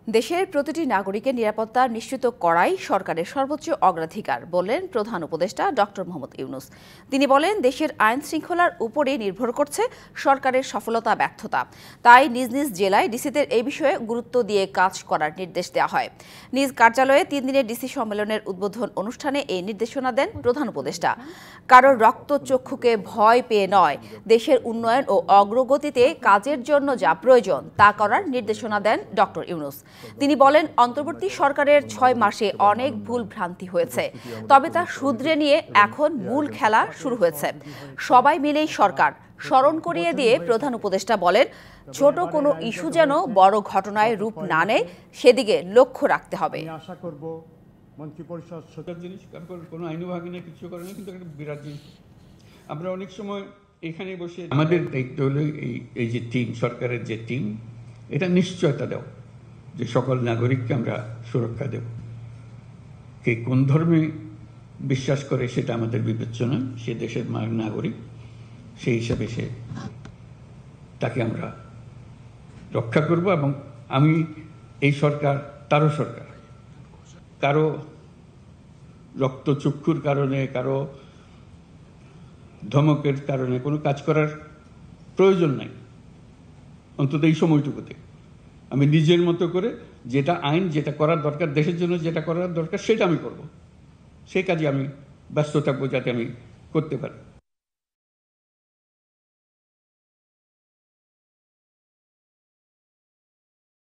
দেশের প্রতিটি নাগরিকের নিরাপত্তা নিশ্চিত করাই সরকারের সর্বোচ্চ অগ্রাধিকার বললেন প্রধান উপদেষ্টা ডক্টর মোহাম্মদ ইউনূস। তিনি বলেন, দেশের আইন শৃঙ্খলার উপরে নির্ভর করছে সরকারের সফলতা ব্যর্থতা। তাই নিজ নিজ জেলায় ডিসিদের এই বিষয়ে গুরুত্ব দিয়ে কাজ করার নির্দেশ দেওয়া হয়। নিজ কার্যালয়ে 3 দিনের ডিসি সম্মেলনের উদ্বোধন অনুষ্ঠানে এই নির্দেশনা দেন প্রধান উপদেষ্টা। কারোর রক্তচক্ষুকে ভয় পেয়ে নয়, দেশের উন্নয়ন ও অগ্রগতিতে কাজের জন্য যা প্রয়োজন তা করার নির্দেশনা দেন ডক্টর ইউনূস। তিনি বলেন, অন্তর্বর্তী সরকারের 6 মাসে অনেক ভুল ভ্রান্তি হয়েছে, তবে তা শুধরে নিয়ে এখন মূল খেলা শুরু হয়েছে। সবাই মিলেই সরকার। স্মরণ করিয়ে দিয়ে প্রধান উপদেষ্টা বলেন, ছোট কোনো ইস্যু যেন বড় ঘটনায় রূপ না নেয় সেদিকে লক্ষ্য রাখতে হবে। আশা করব মন্ত্রিপরিষদ ছোট জিনিস, কোনো আইনও ভাঙি না, কিছু করে না, কিন্তু একটা বিরাট জিনিস। আমরা অনেক সময় এখানে বসে আমাদের দায়িত্ব হলো এই যে টিম, সরকারের যে টিম, এটা নিশ্চয়তা দেওয়া যে সকল নাগরিককে আমরা সুরক্ষা দেব। কে কোন ধর্মে বিশ্বাস করে সেটা আমাদের বিবেচ্য নয়, সে দেশের নাগরিক, সেই হিসাবে তাকে আমরা রক্ষা করব। এবং আমি এই সরকার তারও সরকার, কারো রক্তচক্ষুর কারণে, কারো ধমকের কারণে কোনো কাজ করার প্রয়োজন নাই। অন্তত এই সময়টুকুতে আমি নিজের মতো করে যেটা আইন, যেটা করার দরকার, দেশের জন্য যেটা করার দরকার, সেটা আমি করব। সেই কাজে আমি ব্যস্ত থাকবো যাতে আমি করতে পারি।